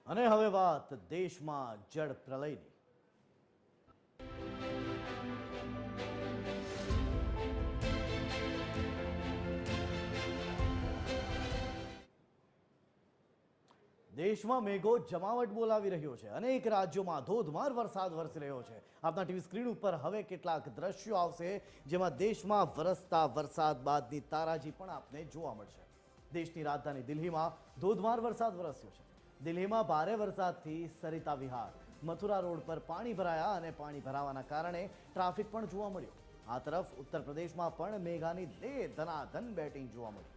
અને હવે વાત દેશમાં જળ પ્રલયની. દેશમાં મેઘો જમાવટ બોલાવી રહ્યો છે. અનેક રાજ્યોમાં ધોધમાર વરસાદ વરસી રહ્યો છે. આપના ટીવી સ્ક્રીન ઉપર હવે કેટલાક દ્રશ્યો આવશે જેમાં દેશમાં વરસતા વરસાદ બાદની તારાજી પણ આપને જોવા મળશે. દેશની રાજધાની દિલ્હીમાં ધોધમાર વરસાદ વરસ્યો છે. દિલ્હીમાં ભારે વરસાદથી સરિતા વિહાર મથુરા રોડ પર પાણી ભરાયા અને પાણી ભરાવાના કારણે ટ્રાફિક પણ જોવા મળ્યો. આ તરફ ઉત્તર પ્રદેશમાં પણ મેઘાની ધનાધન બેટિંગ જોવા મળી.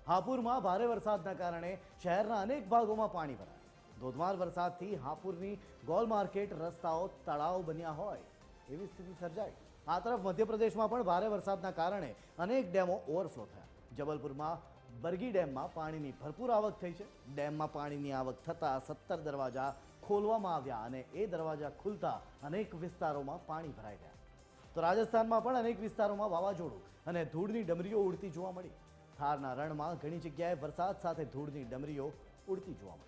હાપુરમાં ભારે વરસાદના કારણે શહેરના અનેક ભાગોમાં પાણી ભરાયા. ધોધમાર વરસાદથી હાપુરની ગોલ માર્કેટ રસ્તાઓ તળાવ બન્યા હોય એવી સ્થિતિ સર્જાઈ. આ તરફ મધ્યપ્રદેશમાં પણ ભારે વરસાદના કારણે અનેક ડેમો ઓવરફ્લો થયા. જબલપુરમાં બરગી ડેમમાં પાણીની ભરપૂર આવક થઈ છે. ડેમમાં પાણીની આવક થતાં 17 દરવાજા ખોલવામાં આવ્યા અને એ દરવાજા ખુલતા અનેક વિસ્તારોમાં પાણી ભરાઈ ગયા. તો રાજસ્થાનમાં પણ અનેક વિસ્તારોમાં વાવાઝોડું અને ધૂળની ડમરીઓ ઉડતી જોવા મળી. થારના રણમાં ઘણી જગ્યાએ વરસાદ સાથે ધૂળની ડમરીઓ ઉડતી જોવા મળી.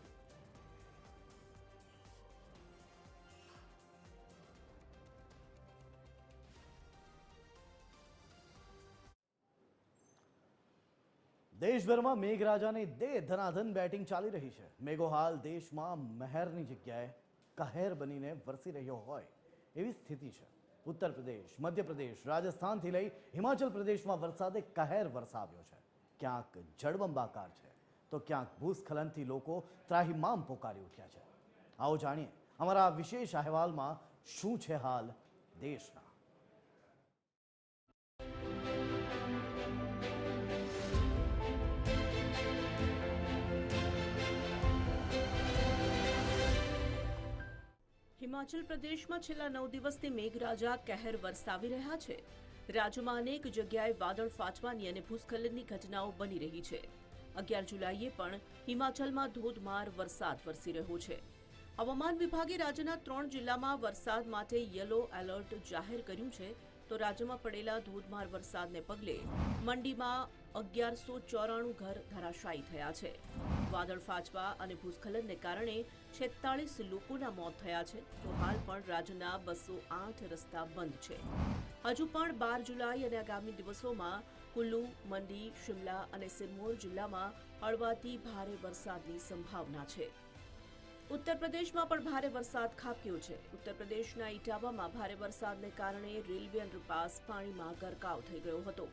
દેશભરમાં મેઘરાજાની ધનાધન બેટિંગ ચાલી રહી છે. મેઘો હાલ દેશમાં મહેરની જગ્યાએ કહેર બનીને વરસી રહ્યો હોય એવી સ્થિતિ છે. ઉત્તર પ્રદેશ, મધ્યપ્રદેશ, રાજસ્થાનથી લઈ હિમાચલ પ્રદેશમાં વરસાદે કહેર વરસાવ્યો છે. ક્યાંક જળબંબાકાર છે તો ક્યાંક ભૂસ્ખલનથી લોકો ત્રાહિમામ પોકારી ઉઠ્યા છે. આવો જાણીએ અમારા વિશેષ અહેવાલમાં શું છે હાલ દેશના. હિમાચલ પ્રદેશમાં છેલ્લા 9 દિવસથી મેઘરાજા કહેર વરસાવી રહ્યા છે. રાજ્યમાં અનેક જગ્યાએ વાદળ ફાટવાની અને ભૂસ્ખલનની ઘટનાઓ બની રહી છે. 11 જુલાઈએ પણ હિમાચલમાં ધોધમાર વરસાદ વરસી રહ્યો છે. હવામાન વિભાગે રાજ્યના 3 જિલ્લામાં વરસાદ માટે યલો એલર્ટ જાહેર કર્યું છે. તો રાજ્યમાં પડેલા ધોધમાર વરસાદને પગલે મંડીમાં 1194 ઘર ધરાશાયી થયા છે. વાદળ ફાટવા અને ભૂસ્ખલનને કારણે 46 લોકોના મોત થયા છે. તો હાલ પણ રાજ્યના 208 રસ્તા બંધ છે. હજુ પણ 12 જુલાઈ અને આગામી દિવસોમાં કુલ્લુ, મંડી, શિમલા અને સિરમૌર જિલ્લામાં હળવાથી ભારે વરસાદની સંભાવના છે. ઉત્તર પ્રદેશમાં પણ ભારે વરસાદ ખાબક્યો છે. ઉત્તર પ્રદેશના ઇટાવામાં ભારે વરસાદને કારણે રેલવે અંડરપાસ પાણીમાં ગરકાવ થઈ ગયો હતો.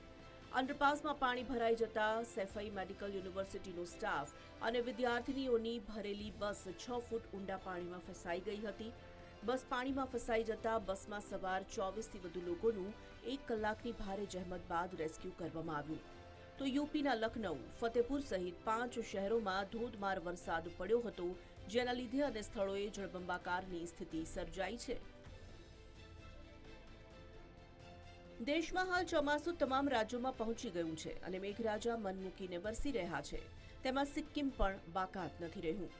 અંડરપાસમાં પાણી ભરાઈ જતા સૈફઈ મેડિકલ યુનિવર્સિટીનો સ્ટાફ અને વિદ્યાર્થીનીઓની ભરેલી બસ 6 ફૂટ ઊંડા પાણીમાં ફસાઈ ગઈ હતી. બસ પાણીમાં ફસાઈ જતા બસમાં સવાર 24થી વધુ લોકોનું 1 કલાકની ભારે જહેમત બાદ રેસ્ક્યુ કરવામાં આવ્યું. તો યુપીના લખનઉ, ફતેપુર સહિત 5 શહેરોમાં ધોધમાર વરસાદ પડ્યો હતો, જેના લીધે અને સ્થળોએ જળબંબાકારની સ્થિતિ સર્જાઈ છે. દેશમાં હાલ ચોમાસું તમામ રાજ્યોમાં પહોંચી ગયું છે અને મેઘરાજા મન મૂકીને વરસી રહ્યા છે. તેમાં સિક્કિમ પણ બાકાત નથી રહ્યું.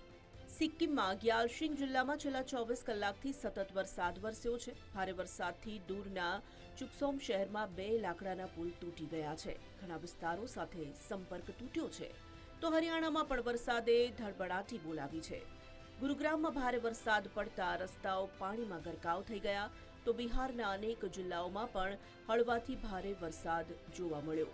સિક્કિમમાં ગ્યાલશિંગ જિલ્લામાં છેલ્લા 24 કલાકથી સતત વરસાદ વરસ્યો છે. ભારે વરસાદથી દૂરના ચુકસોમ શહેરમાં 2 લાકડાના પુલ તૂટી ગયા છે. ઘણા વિસ્તારો સાથે સંપર્ક તૂટ્યો છે. તો હરિયાણામાં પણ વરસાદે ધડબડાટી બોલાવી છે. ગુરુગ્રામમાં ભારે વરસાદ પડતા રસ્તાઓ પાણીમાં ગરકાવ થઈ ગયા. તો બિહારના અનેક જિલ્લાઓમાં પણ હળવાથી ભારે વરસાદ જોવા મળ્યો.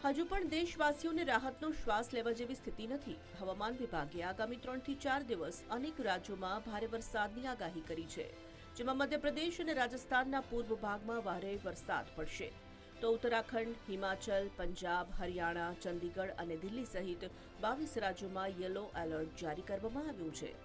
હજુ પણ દેશવાસીઓને રાહતનો શ્વાસ લેવા જેવી સ્થિતિ નથી. હવામાન વિભાગે આગામી 3 થી 4 દિવસ અનેક રાજ્યોમાં ભારે વરસાદની આગાહી કરી છે, જેમાં મધ્યપ્રદેશ અને રાજસ્થાનના પૂર્વ ભાગમાં ભારે વરસાદ પડશે. તો ઉત્તરાખંડ, હિમાચલ, પંજાબ, હરિયાણા, ચંદીગઢ અને દિલ્હી સહિત 22 રાજ્યોમાં યલો એલર્ટ જારી કરવામાં આવ્યું છે.